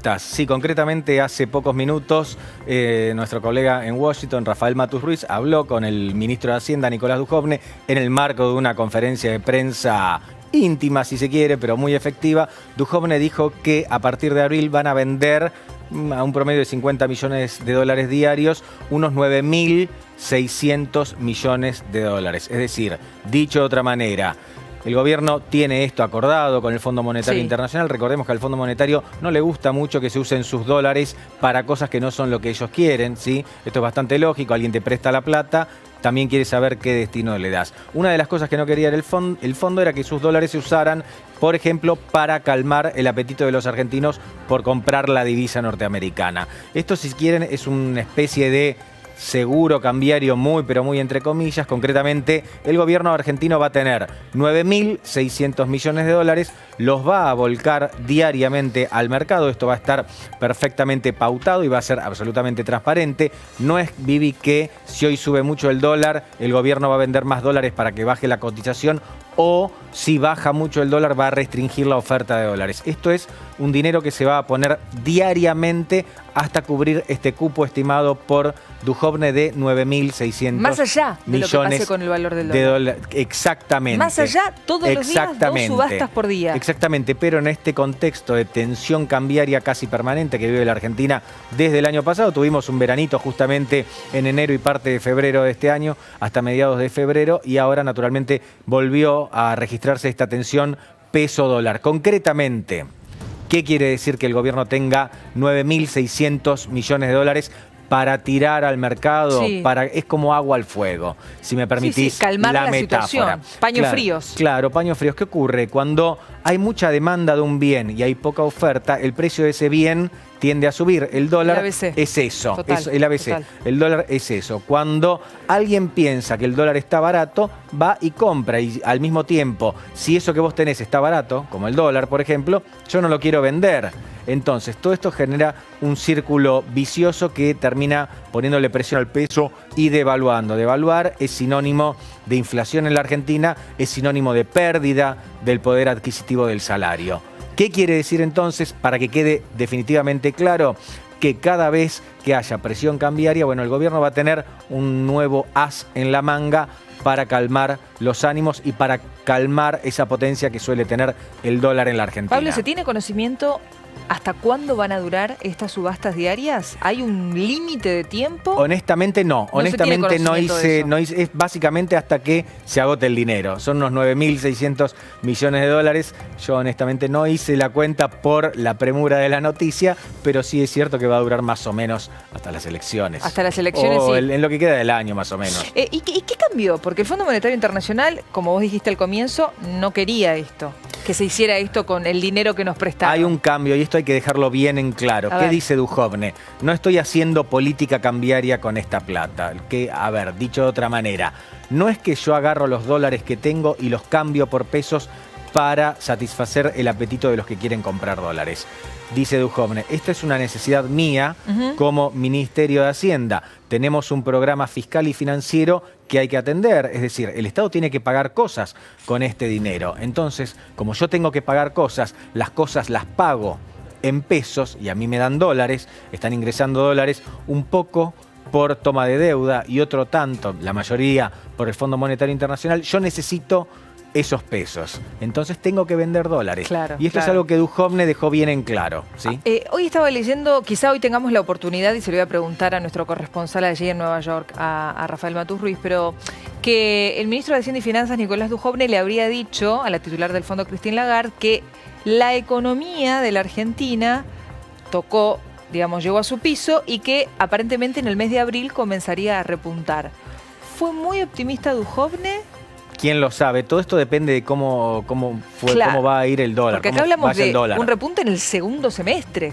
estás? Sí, concretamente hace pocos minutos nuestro colega en Washington, Rafael Matus Ruiz, habló con el ministro de Hacienda, Nicolás Dujovne, en el marco de una conferencia de prensa íntima, si se quiere, pero muy efectiva. Dujovne dijo que a partir de abril van a vender a un promedio de 50 millones de dólares diarios, unos 9.600 millones de dólares. Es decir, dicho de otra manera, el gobierno tiene esto acordado con el Fondo Monetario Internacional. Recordemos que al Fondo Monetario no le gusta mucho que se usen sus dólares para cosas que no son lo que ellos quieren, ¿sí? Esto es bastante lógico, alguien te presta la plata, también quiere saber qué destino le das. Una de las cosas que no quería el fondo era que sus dólares se usaran, por ejemplo, para calmar el apetito de los argentinos por comprar la divisa norteamericana. Esto, si quieren, es una especie de seguro cambiario muy, pero muy entre comillas. Concretamente, el gobierno argentino va a tener 9.600 millones de dólares, los va a volcar diariamente al mercado. Esto va a estar perfectamente pautado y va a ser absolutamente transparente. No es, Vivi, que si hoy sube mucho el dólar, el gobierno va a vender más dólares para que baje la cotización, o si baja mucho el dólar va a restringir la oferta de dólares. Esto es un dinero que se va a poner diariamente hasta cubrir este cupo estimado por Dujovne de 9.600 más allá de lo que pase con el valor del dólar. Exactamente. Más allá, todos los días, 2 subastas por día. Exactamente, pero en este contexto de tensión cambiaria casi permanente que vive la Argentina desde el año pasado, tuvimos un veranito justamente en enero y parte de febrero de este año, hasta mediados de febrero, y ahora naturalmente volvió a registrarse esta tensión peso-dólar. Concretamente, ¿qué quiere decir que el gobierno tenga 9.600 millones de dólares para tirar al mercado? Sí. Es como agua al fuego, si me permitís calmar la metáfora. Situación. Paños fríos. Claro, paños fríos. ¿Qué ocurre? Cuando hay mucha demanda de un bien y hay poca oferta, el precio de ese bien tiende a subir. El dólar es eso. Total, el ABC. Total. El dólar es eso. Cuando alguien piensa que el dólar está barato, va y compra. Y al mismo tiempo, si eso que vos tenés está barato, como el dólar, por ejemplo, yo no lo quiero vender. Entonces, todo esto genera un círculo vicioso que termina poniéndole presión al peso y devaluando. Devaluar es sinónimo de inflación en la Argentina, es sinónimo de pérdida del poder adquisitivo del salario. ¿Qué quiere decir entonces, para que quede definitivamente claro? Que cada vez que haya presión cambiaria, bueno, el gobierno va a tener un nuevo as en la manga para calmar los ánimos y para calmar esa potencia que suele tener el dólar en la Argentina. Pablo, ¿se tiene conocimiento hasta cuándo van a durar estas subastas diarias? ¿Hay un límite de tiempo? Honestamente no. Honestamente no hice, es básicamente hasta que se agote el dinero. Son unos 9.600 millones de dólares. Yo honestamente no hice la cuenta por la premura de la noticia, pero sí es cierto que va a durar más o menos hasta las elecciones. Hasta las elecciones, o sí. En lo que queda del año, más o menos. ¿Y qué cambió? Porque el Fondo Monetario Internacional, como vos dijiste al comienzo, no quería esto. Que se hiciera esto con el dinero que nos prestaron. Hay un cambio y esto hay que dejarlo bien en claro. ¿Qué dice Dujovne? No estoy haciendo política cambiaria con esta plata. A ver, dicho de otra manera, no es que yo agarro los dólares que tengo y los cambio por pesos para satisfacer el apetito de los que quieren comprar dólares. Dice Dujovne, esta es una necesidad mía como Ministerio de Hacienda. Tenemos un programa fiscal y financiero que hay que atender. Es decir, el Estado tiene que pagar cosas con este dinero. Entonces, como yo tengo que pagar cosas, las cosas las pago en pesos y a mí me dan dólares, están ingresando dólares un poco por toma de deuda y otro tanto, la mayoría por el Fondo Monetario Internacional. Yo necesito esos pesos. Entonces tengo que vender dólares. Claro, y esto es algo que Dujovne dejó bien en claro, ¿sí? Hoy estaba leyendo, quizá hoy tengamos la oportunidad, y se lo voy a preguntar a nuestro corresponsal allí en Nueva York, a Rafael Matus Ruiz, pero que el ministro de Hacienda y Finanzas, Nicolás Dujovne, le habría dicho a la titular del fondo, Christine Lagarde, que la economía de la Argentina llegó a su piso y que aparentemente en el mes de abril comenzaría a repuntar. ¿Fue muy optimista Dujovne? ¿Quién lo sabe? Todo esto depende de cómo va a ir el dólar. Porque acá hablamos de un repunte en el segundo semestre.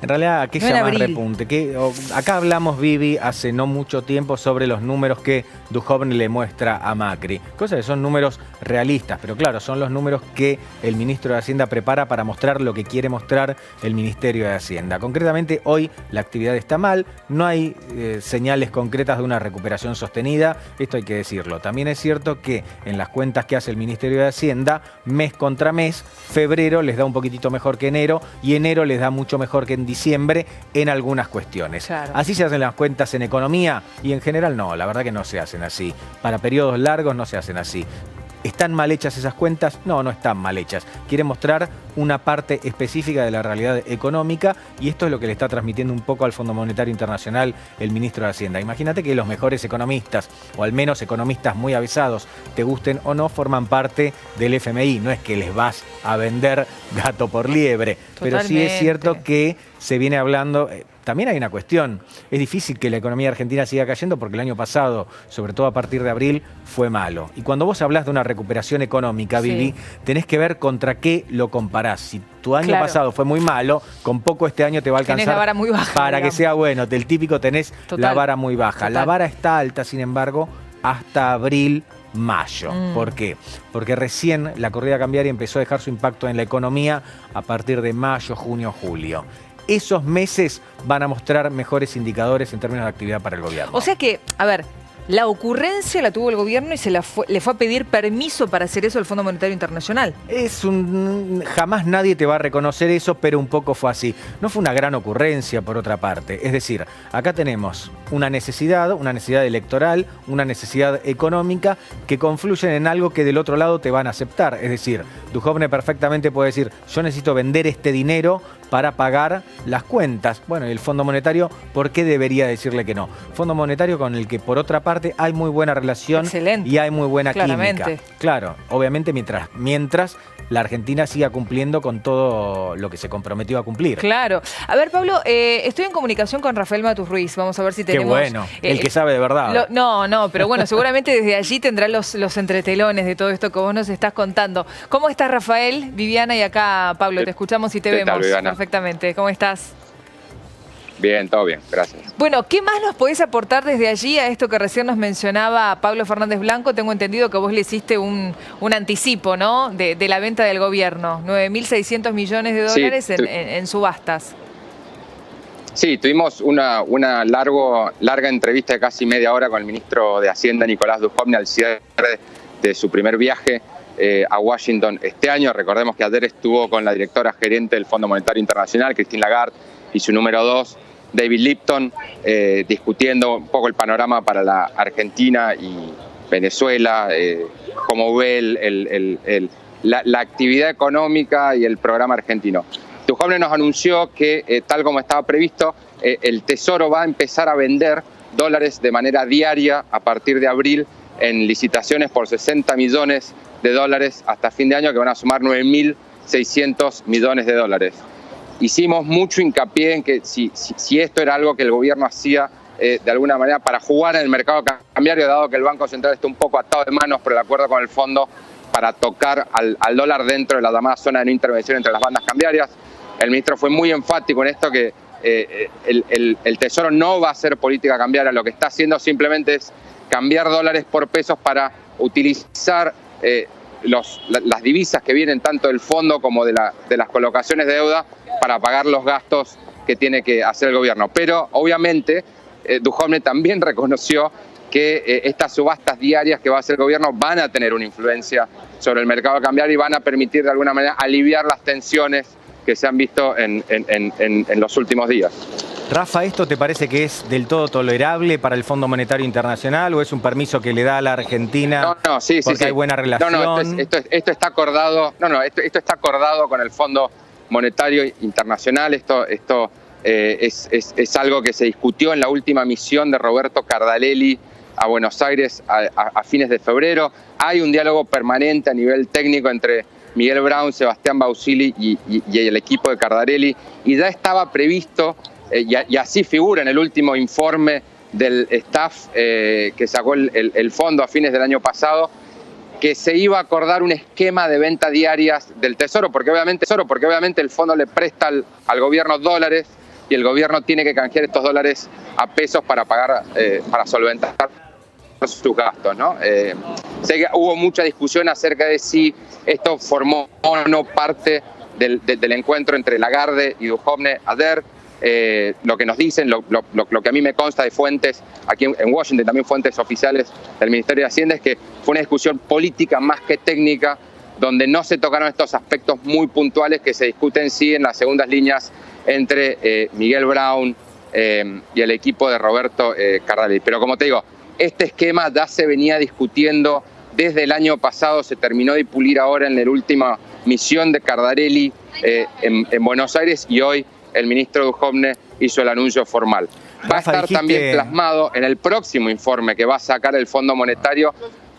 En realidad, ¿qué se llama repunte? Acá hablamos, Vivi, hace no mucho tiempo sobre los números que Dujovne le muestra a Macri. Cosas que son números realistas, pero claro, son los números que el ministro de Hacienda prepara para mostrar lo que quiere mostrar el Ministerio de Hacienda. Concretamente, hoy la actividad está mal, no hay señales concretas de una recuperación sostenida, esto hay que decirlo. También es cierto que en las cuentas que hace el Ministerio de Hacienda, mes contra mes, febrero les da un poquitito mejor que enero y enero les da mucho mejor que en diciembre en algunas cuestiones. Claro. Así se hacen las cuentas en economía y en general no, la verdad que no se hacen así. Para periodos largos no se hacen así. ¿Están mal hechas esas cuentas? No, no están mal hechas. Quieren mostrar una parte específica de la realidad económica y esto es lo que le está transmitiendo un poco al Fondo Monetario Internacional el ministro de Hacienda. Imagínate que los mejores economistas, o al menos economistas muy avisados, te gusten o no, forman parte del FMI. No es que les vas a vender gato por liebre, pero sí es cierto que se viene hablando. También hay una cuestión, es difícil que la economía argentina siga cayendo porque el año pasado, sobre todo a partir de abril, fue malo. Y cuando vos hablás de una recuperación económica, Vivi, tenés que ver contra qué lo comparás. Si tu año pasado fue muy malo, con poco este año te va a alcanzar. Tenés la vara muy baja, para que sea bueno. Del típico tenés la vara muy baja. La vara está alta, sin embargo, hasta abril, mayo. ¿Por qué? Porque recién la corrida cambiaria empezó a dejar su impacto en la economía a partir de mayo, junio, julio. Esos meses van a mostrar mejores indicadores en términos de actividad para el gobierno. O sea que, a ver, la ocurrencia la tuvo el gobierno y le fue a pedir permiso para hacer eso al Fondo Monetario Internacional. Jamás nadie te va a reconocer eso, pero un poco fue así. No fue una gran ocurrencia, por otra parte. Es decir, acá tenemos una necesidad electoral, una necesidad económica que confluyen en algo que del otro lado te van a aceptar. Es decir, Duhovne perfectamente puede decir, yo necesito vender este dinero para pagar las cuentas. Bueno, y el Fondo Monetario, ¿por qué debería decirle que no? Fondo Monetario con el que, por otra parte, hay muy buena relación. Excelente. Y hay muy buena química. Claro, obviamente mientras la Argentina siga cumpliendo con todo lo que se comprometió a cumplir. Claro. A ver, Pablo, estoy en comunicación con Rafael Matus Ruiz. Vamos a ver si tenemos... Qué bueno, el que sabe de verdad. No, pero bueno, seguramente desde allí tendrá los entretelones de todo esto que vos nos estás contando. ¿Cómo estás, Rafael, Viviana y acá, Pablo? Te escuchamos y te vemos perfectamente. ¿Cómo estás? Bien, todo bien, gracias. Bueno, ¿qué más nos podés aportar desde allí a esto que recién nos mencionaba Pablo Fernández Blanco? Tengo entendido que vos le hiciste un anticipo, ¿no? De la venta del gobierno, 9.600 millones de dólares en subastas. Sí, tuvimos una larga entrevista de casi media hora con el ministro de Hacienda, Nicolás Duhovne, al cierre de su primer viaje a Washington este año. Recordemos que ayer estuvo con la directora gerente del Fondo Monetario Internacional, Christine Lagarde, y su número 2, David Lipton, discutiendo un poco el panorama para la Argentina y Venezuela, cómo ve la actividad económica y el programa argentino. Duhovne nos anunció que, tal como estaba previsto, el Tesoro va a empezar a vender dólares de manera diaria a partir de abril en licitaciones por 60 millones de dólares hasta fin de año, que van a sumar 9.600 millones de dólares. Hicimos mucho hincapié en que si esto era algo que el gobierno hacía de alguna manera para jugar en el mercado cambiario, dado que el Banco Central está un poco atado de manos por el acuerdo con el fondo para tocar al dólar dentro de la llamada zona de no intervención entre las bandas cambiarias. El ministro fue muy enfático en esto, que el Tesoro no va a hacer política cambiaria, lo que está haciendo simplemente es cambiar dólares por pesos para utilizar las divisas que vienen tanto del fondo como de las colocaciones de deuda para pagar los gastos que tiene que hacer el gobierno. Pero obviamente Duhovne también reconoció que estas subastas diarias que va a hacer el gobierno van a tener una influencia sobre el mercado cambiario y van a permitir de alguna manera aliviar las tensiones que se han visto en los últimos días. Rafa, ¿esto te parece que es del todo tolerable para el Fondo Monetario Internacional o es un permiso que le da a la Argentina porque hay buena relación? No, esto está acordado. Esto está acordado con el Fondo Monetario Internacional. Esto es algo que se discutió en la última misión de Roberto Cardarelli a Buenos Aires a fines de febrero. Hay un diálogo permanente a nivel técnico entre Miguel Brown, Sebastián Bausili y el equipo de Cardarelli, y ya estaba previsto, y así figura en el último informe del staff que sacó el fondo a fines del año pasado, que se iba a acordar un esquema de venta diarias del Tesoro, porque obviamente el fondo le presta al gobierno dólares y el gobierno tiene que canjear estos dólares a pesos para pagar, para solventar sus gastos, ¿no? Sé que hubo mucha discusión acerca de si esto formó o no parte del encuentro entre Lagarde y Duhovne ayer. Lo que nos dicen, lo que a mí me consta de fuentes aquí en Washington, también fuentes oficiales del Ministerio de Hacienda, es que fue una discusión política más que técnica, donde no se tocaron estos aspectos muy puntuales que se discuten sí en las segundas líneas entre Miguel Brown y el equipo de Roberto Cardarelli. Pero como te digo, este esquema ya se venía discutiendo desde el año pasado, se terminó de pulir ahora en la última misión de Cardarelli en Buenos Aires, y hoy el ministro Duhovne hizo el anuncio formal. Va a estar también plasmado en el próximo informe que va a sacar el Fondo Monetario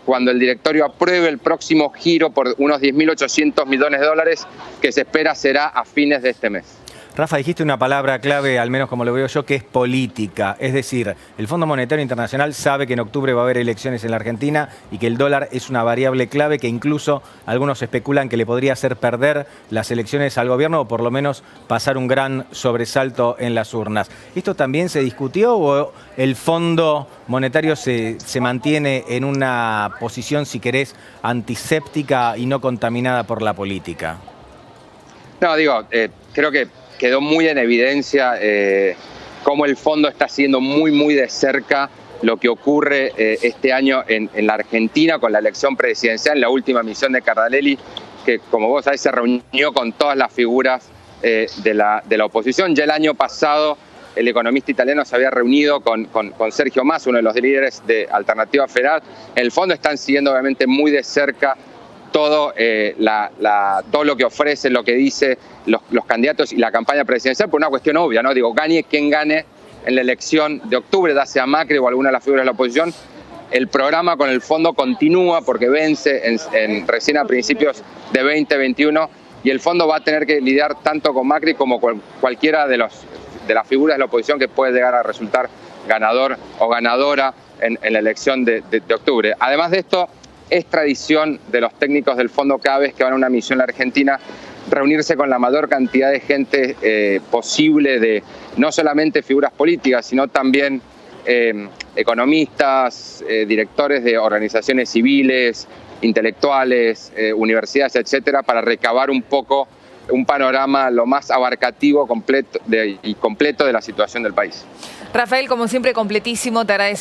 cuando el directorio apruebe el próximo giro por unos 10.800 millones de dólares que se espera será a fines de este mes. Rafa, dijiste una palabra clave, al menos como lo veo yo, que es política. Es decir, el Fondo Monetario Internacional sabe que en octubre va a haber elecciones en la Argentina y que el dólar es una variable clave que incluso algunos especulan que le podría hacer perder las elecciones al gobierno o por lo menos pasar un gran sobresalto en las urnas. ¿Esto también se discutió o el Fondo Monetario se mantiene en una posición, si querés, antiséptica y no contaminada por la política? No, digo, creo que quedó muy en evidencia cómo el fondo está siguiendo muy de cerca lo que ocurre este año en la Argentina con la elección presidencial, la última misión de Cardarelli, que como vos sabés se reunió con todas las figuras de la oposición. Ya el año pasado el economista italiano se había reunido con Sergio Massa, uno de los líderes de Alternativa Federal. En el fondo están siguiendo obviamente muy de cerca todo, todo lo que ofrecen, lo que dice los candidatos y la campaña presidencial, por una cuestión obvia, ¿no? Digo, gane quien gane en la elección de octubre, ya sea Macri o alguna de las figuras de la oposición, el programa con el fondo continúa porque vence recién a principios de 2021 y el fondo va a tener que lidiar tanto con Macri como con cualquiera de las figuras de la oposición que puede llegar a resultar ganador o ganadora en la elección de octubre. Además de esto, es tradición de los técnicos del fondo cada vez que van a una misión a la Argentina reunirse con la mayor cantidad de gente posible, de no solamente figuras políticas, sino también economistas, directores de organizaciones civiles, intelectuales, universidades, etcétera, para recabar un poco un panorama lo más abarcativo y completo de la situación del país. Rafael, como siempre, completísimo, te agradecemos.